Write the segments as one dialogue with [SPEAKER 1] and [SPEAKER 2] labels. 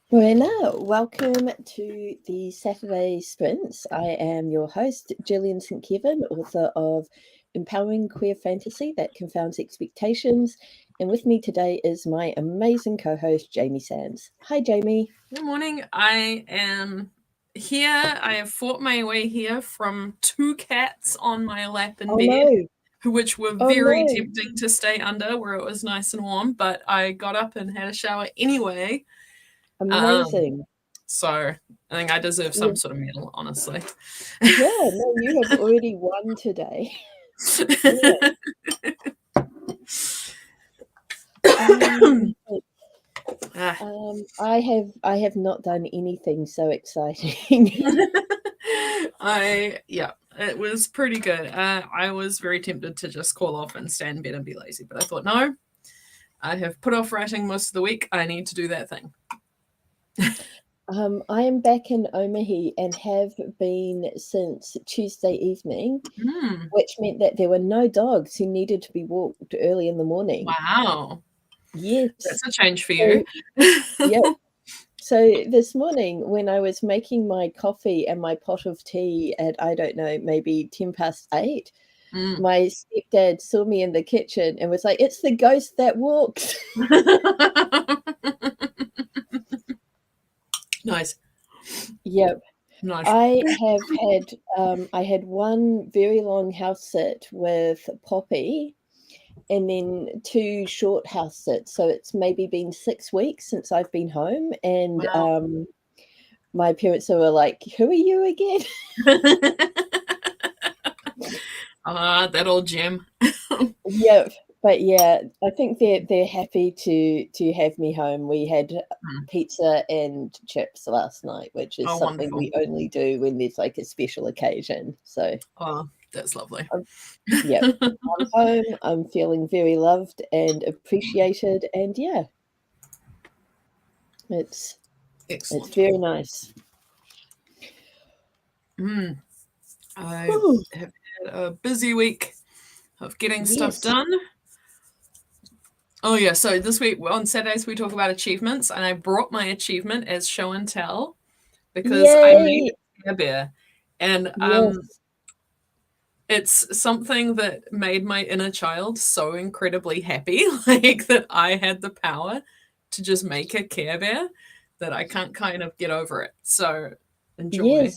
[SPEAKER 1] Buena, welcome to the Saturday Sprints. I am your host, Gillian St. Kevin, author of Empowering Queer Fantasy That Confounds Expectations. And with me today is my amazing co-host, Jamie Sands. Hi, Jamie.
[SPEAKER 2] Good morning. I am here. I have fought my way here from two cats on my lap in bed, which were very tempting to stay under where it was nice and warm, but I got up and had a shower anyway.
[SPEAKER 1] Amazing.
[SPEAKER 2] So I think I deserve some sort of medal, honestly.
[SPEAKER 1] Yeah, no, you have already won today. I have not done anything so exciting.
[SPEAKER 2] It was pretty good. I was very tempted to just call off and stay in bed and be lazy, but I thought, no, I have put off writing most of the week. I need to do that thing.
[SPEAKER 1] I am back in Omahi and have been since Tuesday evening, which meant that there were no dogs who needed to be walked early in the morning.
[SPEAKER 2] Wow.
[SPEAKER 1] Yes.
[SPEAKER 2] That's a change for you.
[SPEAKER 1] Yeah. So this morning when I was making my coffee and my pot of tea at, I don't know, maybe 8:10, my stepdad saw me in the kitchen and was like, "It's the ghost that walks."
[SPEAKER 2] Nice.
[SPEAKER 1] Yep.
[SPEAKER 2] Nice.
[SPEAKER 1] I had one very long house sit with Poppy and then 2 short house sits. So it's maybe been 6 weeks since I've been home. And
[SPEAKER 2] wow.
[SPEAKER 1] My parents were like, "Who are you again?"
[SPEAKER 2] That old gem.
[SPEAKER 1] Yep. But yeah, I think they're happy to have me home. We had pizza and chips last night, which is something
[SPEAKER 2] wonderful.
[SPEAKER 1] we only do when there's like a special occasion. So
[SPEAKER 2] that's lovely.
[SPEAKER 1] Yeah, I'm home. I'm feeling very loved and appreciated, and yeah, it's very nice.
[SPEAKER 2] I have had a busy week of getting stuff done. Oh yeah, so this week on Saturdays we talk about achievements, and I brought my achievement as show and tell because I made a Care Bear, and it's something that made my inner child so incredibly happy, like that I had the power to just make a Care Bear that I can't kind of get over it. So enjoy.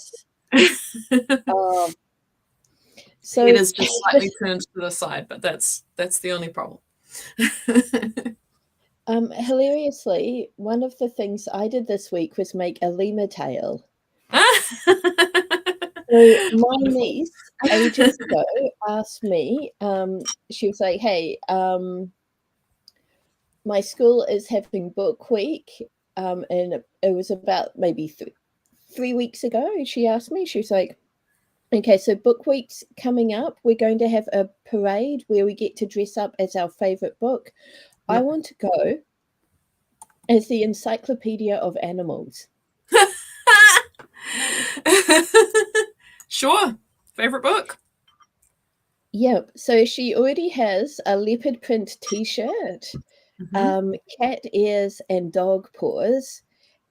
[SPEAKER 1] So
[SPEAKER 2] it is just slightly turned to the side, but that's the only problem.
[SPEAKER 1] Hilariously, one of the things I did this week was make a lemur tail. So my niece ages ago asked me, she was like, "Hey, my school is having book week," and it was about maybe 3 weeks ago. She asked me, she was like, "Okay, so book week's coming up. We're going to have a parade where we get to dress up as our favorite book. I want to go as the Encyclopedia of Animals."
[SPEAKER 2] Sure. Favorite book?
[SPEAKER 1] Yep. So she already has a leopard print t-shirt, cat ears and dog paws,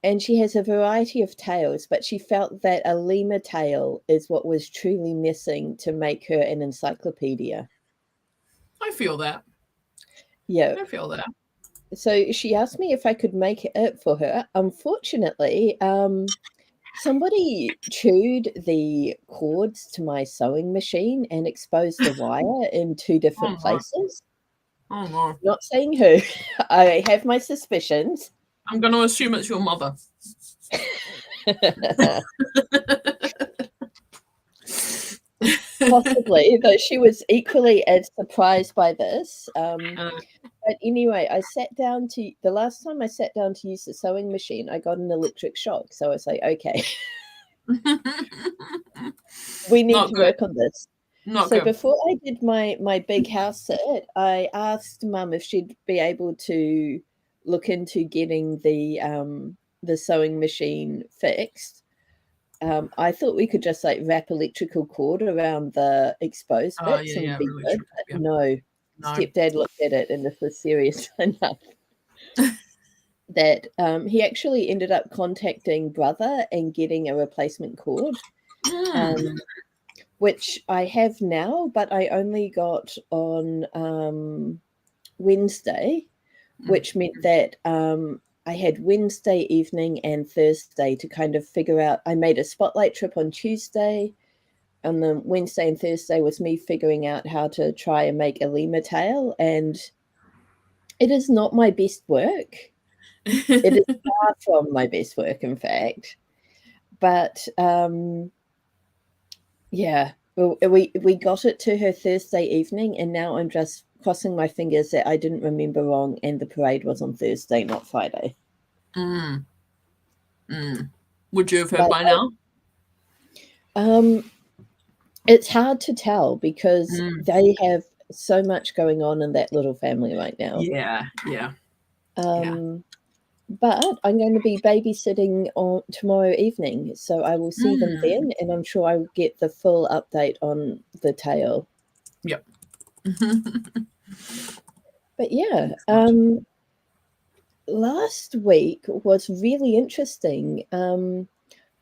[SPEAKER 1] and she has a variety of tails, but she felt that a lemur tail is what was truly missing to make her an encyclopedia.
[SPEAKER 2] I feel that.
[SPEAKER 1] Yeah.
[SPEAKER 2] I feel that.
[SPEAKER 1] So she asked me if I could make it for her. Unfortunately, somebody chewed the cords to my sewing machine and exposed the wire in 2 different places.
[SPEAKER 2] Oh no.
[SPEAKER 1] Not saying who. I have my suspicions.
[SPEAKER 2] I'm going to assume it's your mother.
[SPEAKER 1] Possibly, though she was equally as surprised by this. But anyway, the last time I sat down to use the sewing machine, I got an electric shock. So I was like, okay, we need to work on this. So before I did my big house sit, I asked Mum if she'd be able to look into getting the sewing machine fixed. I thought we could just like wrap electrical cord around the exposed bits and be good. But no, stepdad looked at it and this was serious enough. that he actually ended up contacting Brother and getting a replacement cord, which I have now, but I only got on Wednesday, which meant that I had Wednesday evening and Thursday to kind of figure out. I made a spotlight trip on Tuesday, and then Wednesday and Thursday was me figuring out how to try and make a lemur tail, and it is not my best work. It is far from my best work, in fact. But yeah, we got it to her Thursday evening, and now I'm just crossing my fingers that I didn't remember wrong and the parade was on Thursday, not Friday.
[SPEAKER 2] Would you have heard by now?
[SPEAKER 1] It's hard to tell because they have so much going on in that little family right now.
[SPEAKER 2] Yeah.
[SPEAKER 1] But I'm going to be babysitting on tomorrow evening, so I will see them then, and I'm sure I will get the full update on the tail.
[SPEAKER 2] Yep.
[SPEAKER 1] But yeah, last week was really interesting.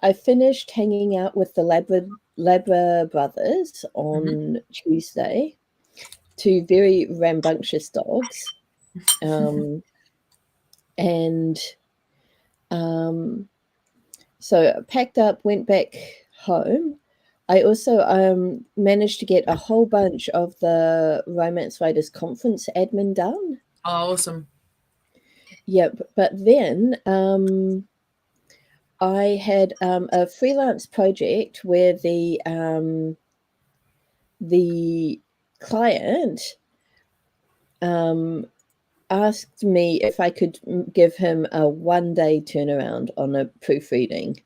[SPEAKER 1] I finished hanging out with the Labra brothers on Tuesday, 2 very rambunctious dogs. And so I packed up, went back home. I also managed to get a whole bunch of the Romance Writers Conference admin done.
[SPEAKER 2] Oh, awesome.
[SPEAKER 1] Yep, but then I had a freelance project where the client asked me if I could give him a 1-day turnaround on a proofreading.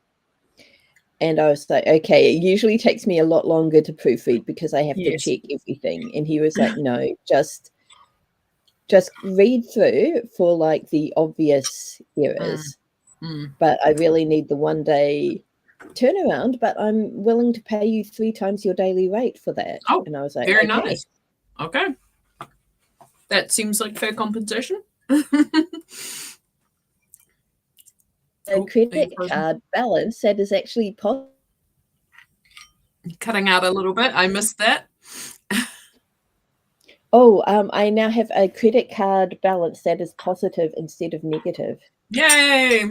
[SPEAKER 1] And I was like, okay, it usually takes me a lot longer to proofread because I have to check everything. And he was like, no, just read through for like the obvious errors. But I really need the 1-day turnaround, but I'm willing to pay you 3 times your daily rate for that.
[SPEAKER 2] Oh,
[SPEAKER 1] and I was like,
[SPEAKER 2] very
[SPEAKER 1] okay.
[SPEAKER 2] Nice. Okay. That seems like fair compensation.
[SPEAKER 1] A credit card balance that is actually
[SPEAKER 2] cutting out a little bit. I missed that.
[SPEAKER 1] I now have a credit card balance that is positive instead of negative.
[SPEAKER 2] Yay!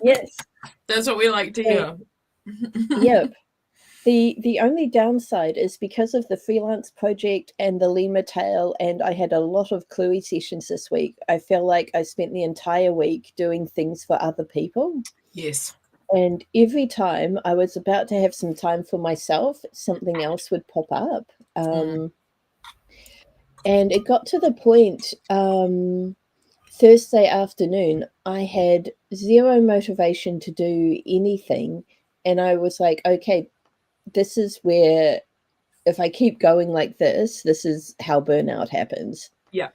[SPEAKER 1] Yes.
[SPEAKER 2] That's what we like to hear.
[SPEAKER 1] Yep. The only downside is because of the freelance project and the lemur tail, and I had a lot of Cluey sessions this week. I feel like I spent the entire week doing things for other people.
[SPEAKER 2] Yes.
[SPEAKER 1] And every time I was about to have some time for myself, something else would pop up. And it got to the point Thursday afternoon, I had zero motivation to do anything. And I was like, okay, this is where, if I keep going like this is how burnout happens.
[SPEAKER 2] Yeah.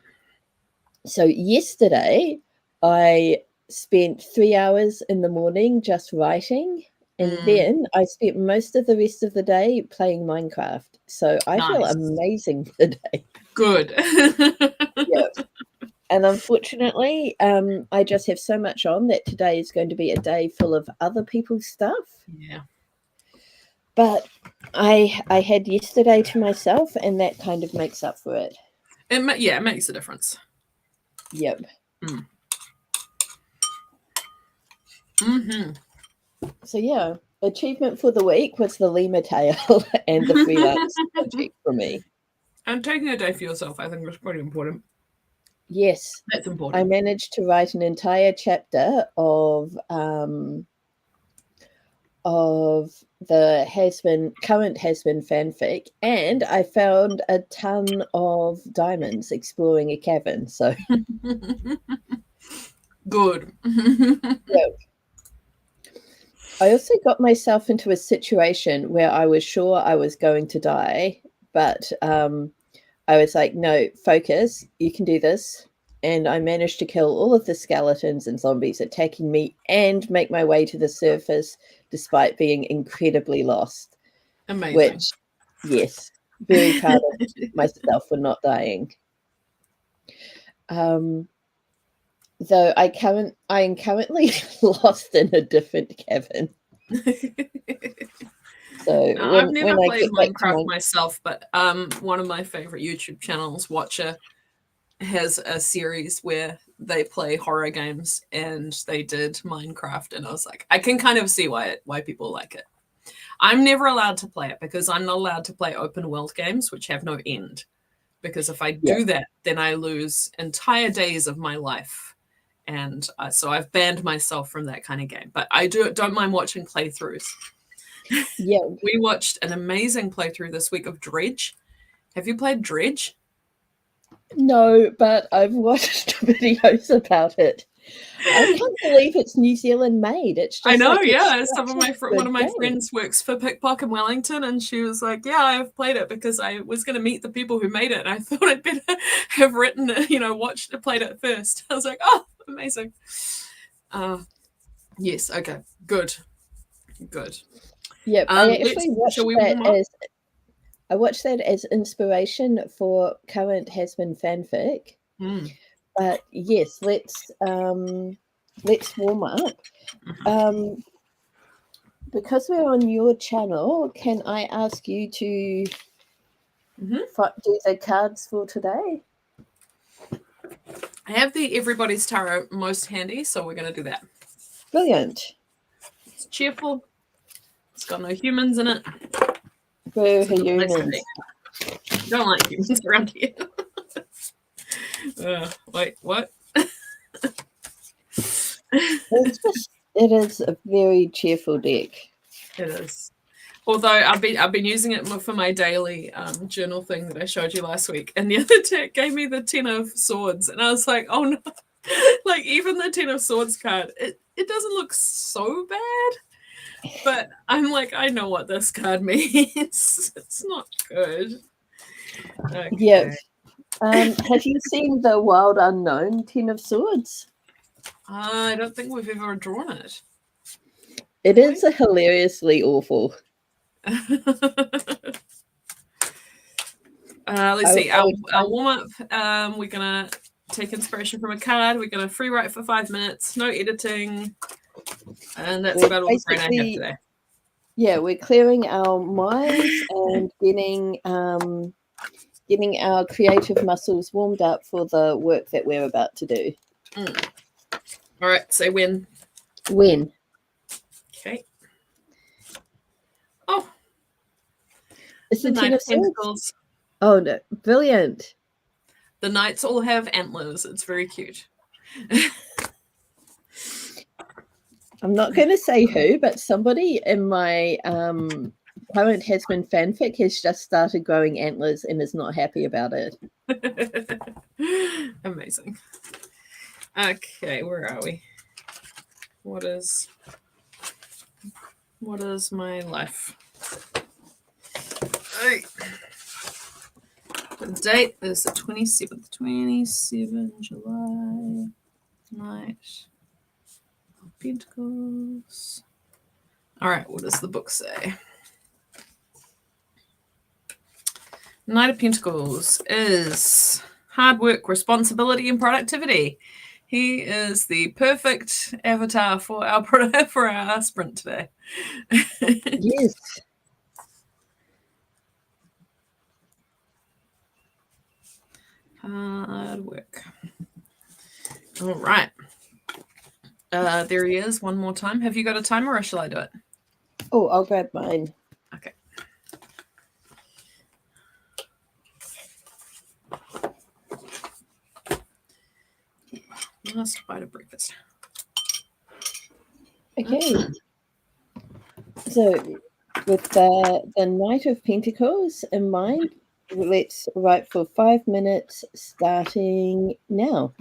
[SPEAKER 1] So yesterday, I spent 3 hours in the morning just writing. And then I spent most of the rest of the day playing Minecraft. So I feel amazing today.
[SPEAKER 2] Good.
[SPEAKER 1] Yep. And unfortunately, I just have so much on that today is going to be a day full of other people's stuff.
[SPEAKER 2] Yeah.
[SPEAKER 1] But I had yesterday to myself, and that kind of makes up for it.
[SPEAKER 2] It makes a difference.
[SPEAKER 1] Yep. So yeah, achievement for the week was the lemur tail and the freelance project for me.
[SPEAKER 2] And taking a day for yourself, I think, was pretty important.
[SPEAKER 1] Yes,
[SPEAKER 2] that's important.
[SPEAKER 1] I managed to write an entire chapter of the current has-been fanfic, and I found a ton of diamonds exploring a cavern. So
[SPEAKER 2] good.
[SPEAKER 1] Yep. I also got myself into a situation where I was sure I was going to die, but I was like, no, focus, you can do this. And I managed to kill all of the skeletons and zombies attacking me and make my way to the surface despite being incredibly lost.
[SPEAKER 2] Amazing.
[SPEAKER 1] Which, yes, very proud of myself for not dying. Though I am currently lost in a different cabin. So
[SPEAKER 2] no, I've never played Minecraft myself, but one of my favorite YouTube channels, Watcher, has a series where they play horror games, and they did Minecraft, and I was like, I can kind of see why people like it. I'm never allowed to play it because I'm not allowed to play open world games which have no end. Because if I do that, then I lose entire days of my life. And so I've banned myself from that kind of game. But I don't mind watching playthroughs.
[SPEAKER 1] Yeah.
[SPEAKER 2] We watched an amazing playthrough this week of Dredge. Have you played Dredge?
[SPEAKER 1] No, but I've watched videos about it. I can't believe it's New Zealand made. It's just
[SPEAKER 2] I know,
[SPEAKER 1] like
[SPEAKER 2] yeah. One of my friends works for Pickpock in Wellington, and she was like, "Yeah, I've played it because I was going to meet the people who made it, and I thought I'd better have written it, played it first." I was like, "Oh, amazing." Yes, okay, good.
[SPEAKER 1] Yeah, I actually watched that as inspiration for current Has-Been fanfic. But yes, let's warm up. Because we're on your channel, can I ask you to do the cards for today?
[SPEAKER 2] I have the Everybody's Tarot most handy, so we're going to do that.
[SPEAKER 1] Brilliant.
[SPEAKER 2] It's cheerful. It's got no humans in it.
[SPEAKER 1] Boo humans.
[SPEAKER 2] Don't like humans around here. Wait, what?
[SPEAKER 1] It is a very cheerful deck.
[SPEAKER 2] It is. Although I've been using it for my daily journal thing that I showed you last week, and the other deck gave me the 10 of Swords, and I was like, oh no. Like, even the 10 of Swords card, it doesn't look so bad, but I'm like, I know what this card means. It's not good. Okay.
[SPEAKER 1] Yeah. Have you seen the Wild Unknown 10 of Swords?
[SPEAKER 2] I don't think we've ever drawn it.
[SPEAKER 1] It is a hilariously awful.
[SPEAKER 2] Let's see. Our warm-up, we're going to take inspiration from a card. We're going to free write for 5 minutes. No editing. And that's about all the brain I have today.
[SPEAKER 1] Yeah, we're clearing our minds and getting our creative muscles warmed up for the work that we're about to do.
[SPEAKER 2] All right, say when.
[SPEAKER 1] When.
[SPEAKER 2] Okay. Oh.
[SPEAKER 1] It's the 10 of Pentacles. Oh, no. Brilliant.
[SPEAKER 2] The knights all have antlers. It's very cute.
[SPEAKER 1] I'm not going to say who, but somebody in my current Has-Been fanfic has just started growing antlers and is not happy about it.
[SPEAKER 2] Amazing. Okay, where are we? What is my life? Right. The date is the 27th. 27 July. Night. Pentacles. All right, what does the book say? Knight of Pentacles is hard work, responsibility, and productivity. He is the perfect avatar for our sprint today.
[SPEAKER 1] Yes.
[SPEAKER 2] Hard work. All right. There he is one more time. Have you got a timer or shall I do it?
[SPEAKER 1] Oh, I'll grab mine.
[SPEAKER 2] Okay. Last bite of breakfast.
[SPEAKER 1] Okay. So with the Knight of Pentacles in mind, let's write for 5 minutes starting now.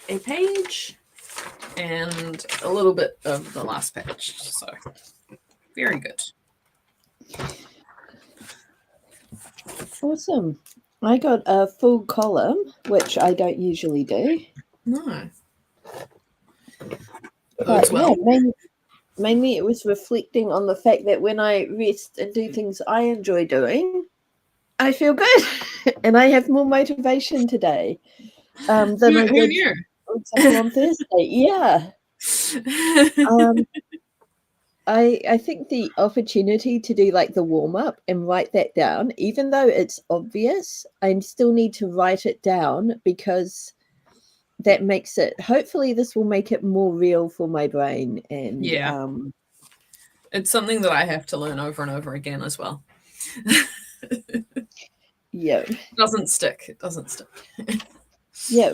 [SPEAKER 2] a page and a little bit of the last page. So very good.
[SPEAKER 1] Awesome. I got a full column, which I don't usually do.
[SPEAKER 2] No.
[SPEAKER 1] But well. Yeah, mainly it was reflecting on the fact that when I rest and do things I enjoy doing, I feel good and I have more motivation today than I did, for example, on Thursday. Yeah. I think the opportunity to do like the warm-up and write that down, even though it's obvious, I still need to write it down because that makes it, hopefully this will make it more real for my brain. And
[SPEAKER 2] yeah, it's something that I have to learn over and over again as well.
[SPEAKER 1] Yeah.
[SPEAKER 2] It doesn't stick.
[SPEAKER 1] Yeah.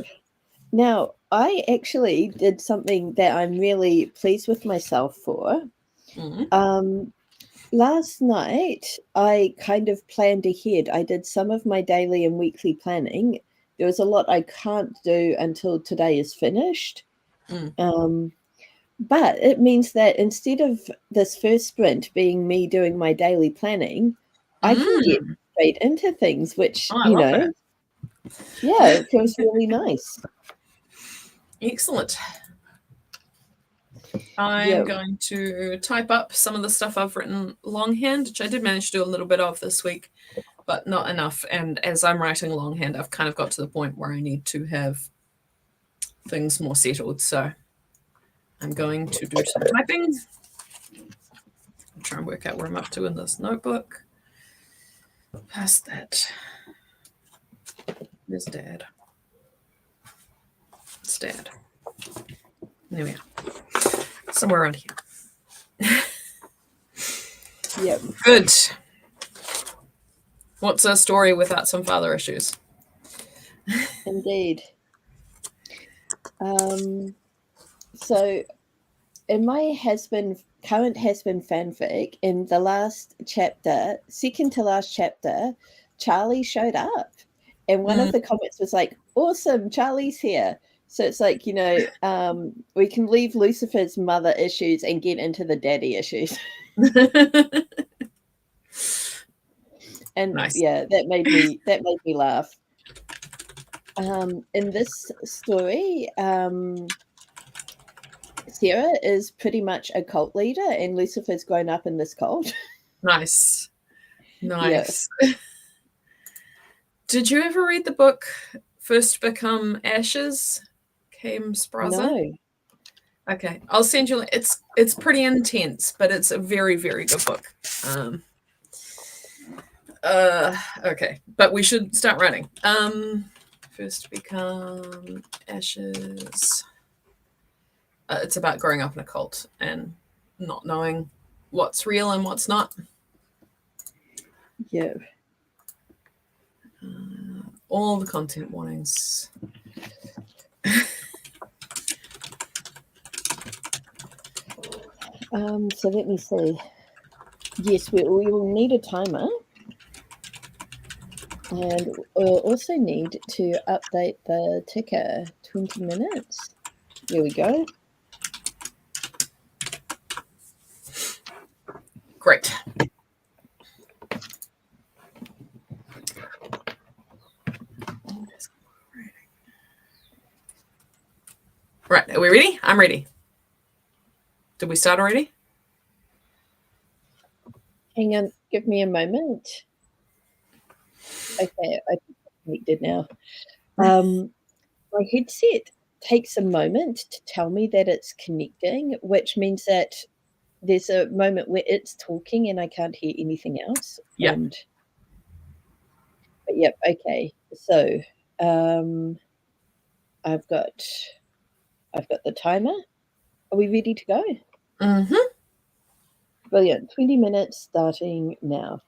[SPEAKER 1] Now, I actually did something that I'm really pleased with myself for.
[SPEAKER 2] Mm-hmm.
[SPEAKER 1] Last night, I kind of planned ahead. I did some of my daily and weekly planning. There was a lot I can't do until today is finished. But it means that instead of this first sprint being me doing my daily planning, I can get straight into things, which, that. Yeah, it feels really nice.
[SPEAKER 2] Excellent. I'm going to type up some of the stuff I've written longhand, which I did manage to do a little bit of this week, but not enough. And as I'm writing longhand, I've kind of got to the point where I need to have things more settled. So I'm going to do some typing. I'll try and work out where I'm up to in this notebook. Past that. There's Dad. It's Dad. There we are. Somewhere around here.
[SPEAKER 1] Yep.
[SPEAKER 2] Good. What's a story without some father issues?
[SPEAKER 1] Indeed. So in my current husband fanfic, in the last chapter, second to last chapter, Charlie showed up. And one of the comments was like, awesome, Charlie's here. So it's like, we can leave Lucifer's mother issues and get into the daddy issues. And nice. Yeah, that made me laugh. In this story, Sarah is pretty much a cult leader, and Lucifer's grown up in this cult.
[SPEAKER 2] Nice. Yeah. Did you ever read the book First Become Ashes? Came Spraza?
[SPEAKER 1] No.
[SPEAKER 2] Okay, I'll send you. It's pretty intense, but it's a very, very good book. Okay, but we should start running. First Become Ashes. It's about growing up in a cult and not knowing what's real and what's not.
[SPEAKER 1] Yeah.
[SPEAKER 2] All the content warnings.
[SPEAKER 1] So let me see. Yes, we will need a timer. And we'll also need to update the ticker. 20 minutes. There we go.
[SPEAKER 2] Great. Right, are we ready? I'm ready. Did we start already?
[SPEAKER 1] Hang on, give me a moment. Okay, I connected now. My headset takes a moment to tell me that it's connecting, which means that there's a moment where it's talking and I can't hear anything else.
[SPEAKER 2] Yeah.
[SPEAKER 1] But yep, okay. So I've got the timer. Are we ready to go?
[SPEAKER 2] Mm-hmm.
[SPEAKER 1] Brilliant. 20 minutes starting now.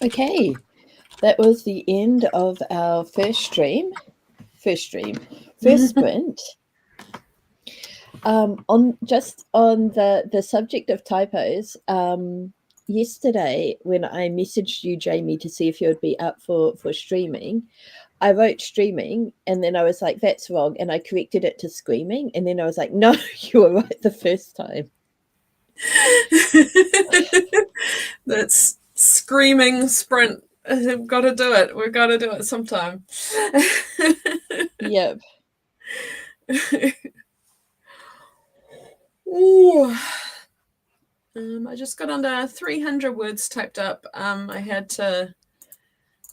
[SPEAKER 1] Okay, that was the end of our first sprint. On the subject of typos, yesterday when I messaged you, Jamie, to see if you would be up for streaming, I wrote streaming and then I was like, that's wrong. And I corrected it to screaming. And then I was like, no, you were right the first time.
[SPEAKER 2] That's screaming sprint. We've got to do it. We've got to do it sometime.
[SPEAKER 1] Yep.
[SPEAKER 2] Ooh. I just got under 300 words typed up. I had to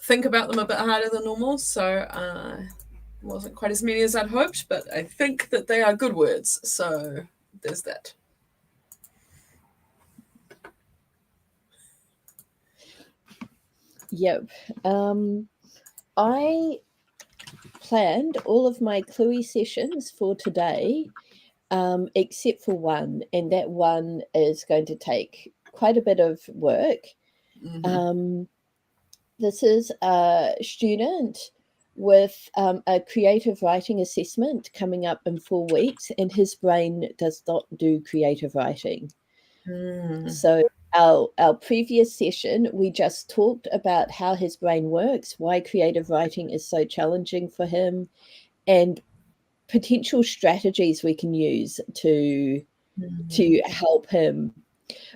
[SPEAKER 2] think about them a bit harder than normal, so it wasn't quite as many as I'd hoped, but I think that they are good words, so there's that.
[SPEAKER 1] Yep. I planned all of my Cluey sessions for today, except for one, and that one is going to take quite a bit of work. Mm-hmm. This is a student with a creative writing assessment coming up in 4 weeks, and his brain does not do creative writing. So our previous session, we just talked about how his brain works, why creative writing is so challenging for him, and potential strategies we can use to help him.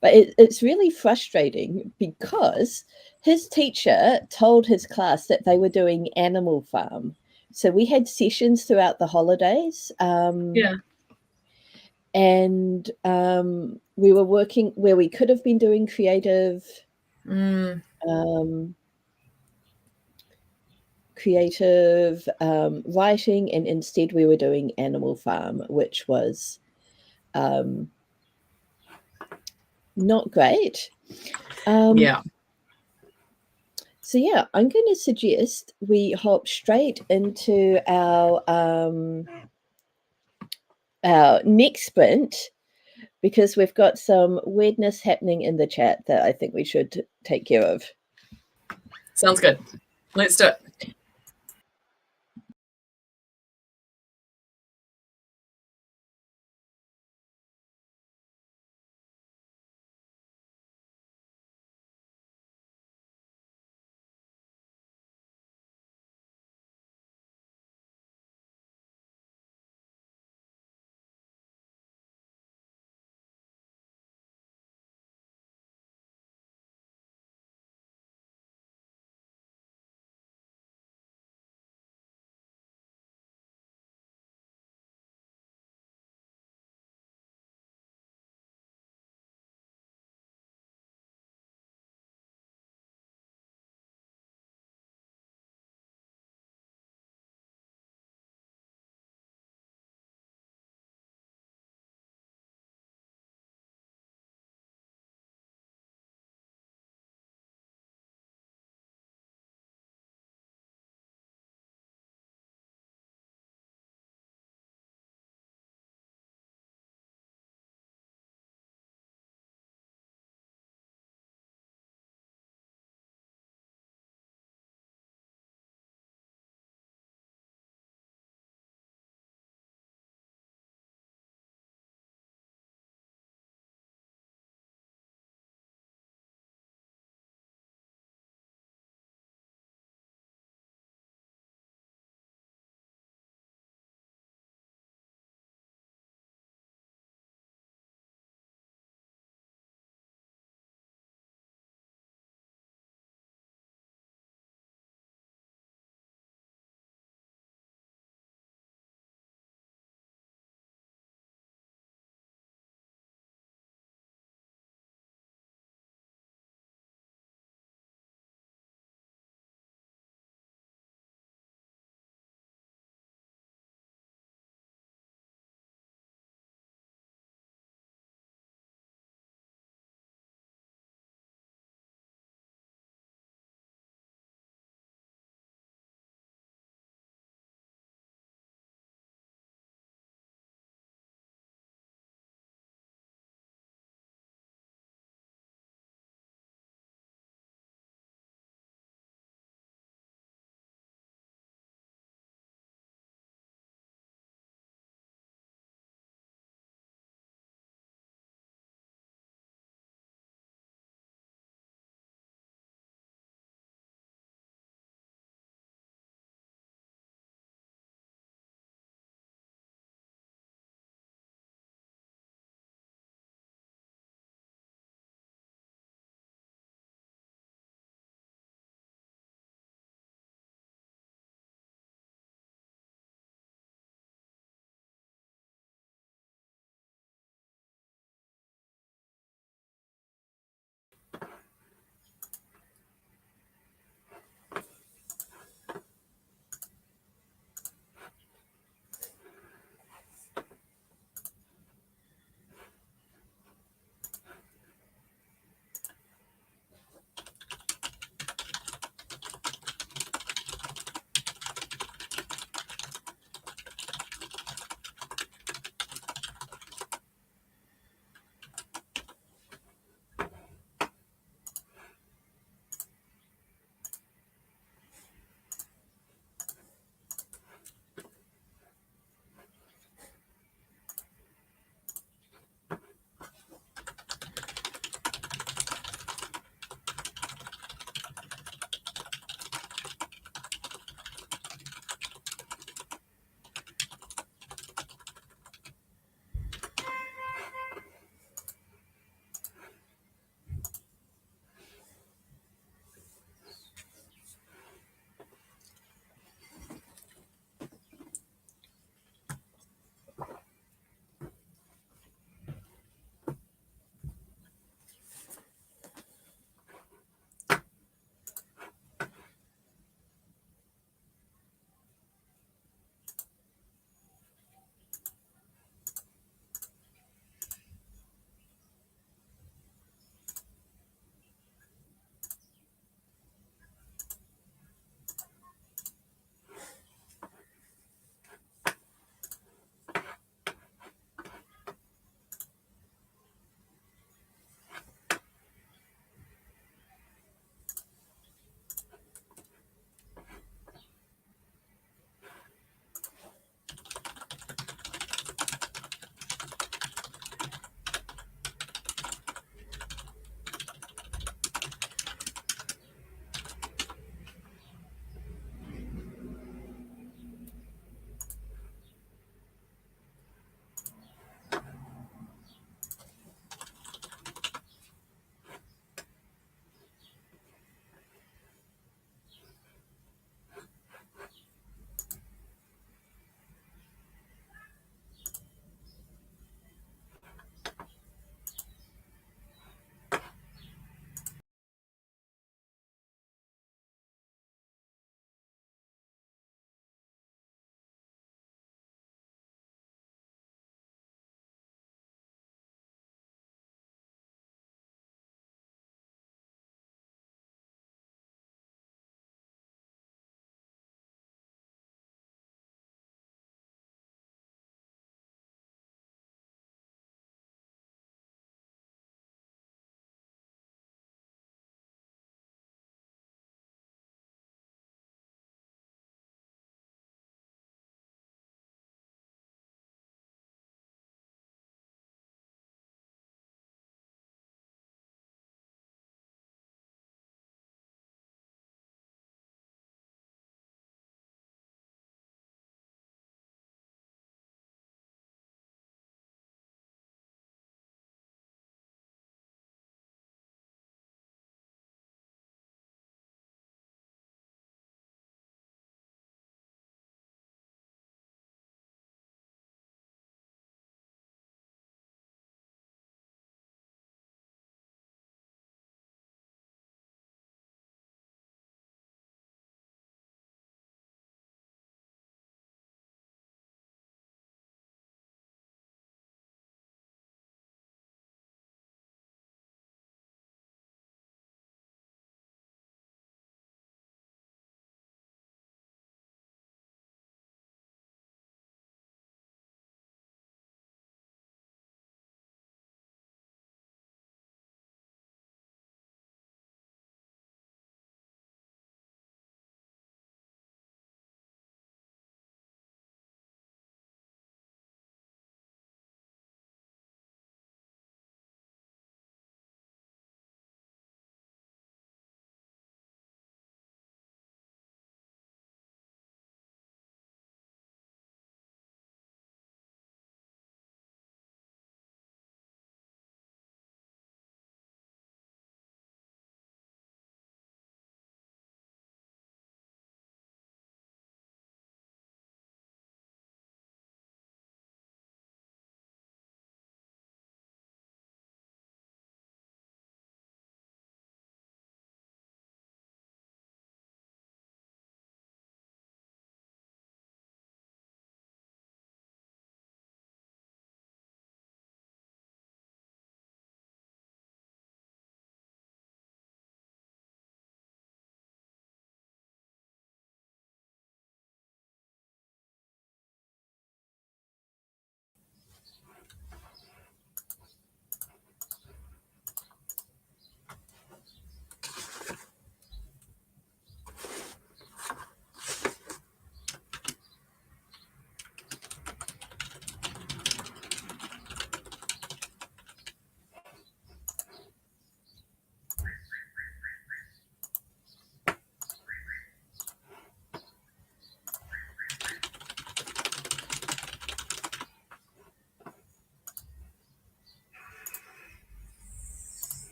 [SPEAKER 1] But it's really frustrating because his teacher told his class that they were doing Animal Farm. So we had sessions throughout the holidays. And we were working where we could have been doing creative writing, and instead we were doing Animal Farm, which was not great. So yeah, I'm going to suggest we hop straight into our next sprint, because we've got some weirdness happening in the chat that I think we should take care of.
[SPEAKER 2] Sounds good. Let's do it.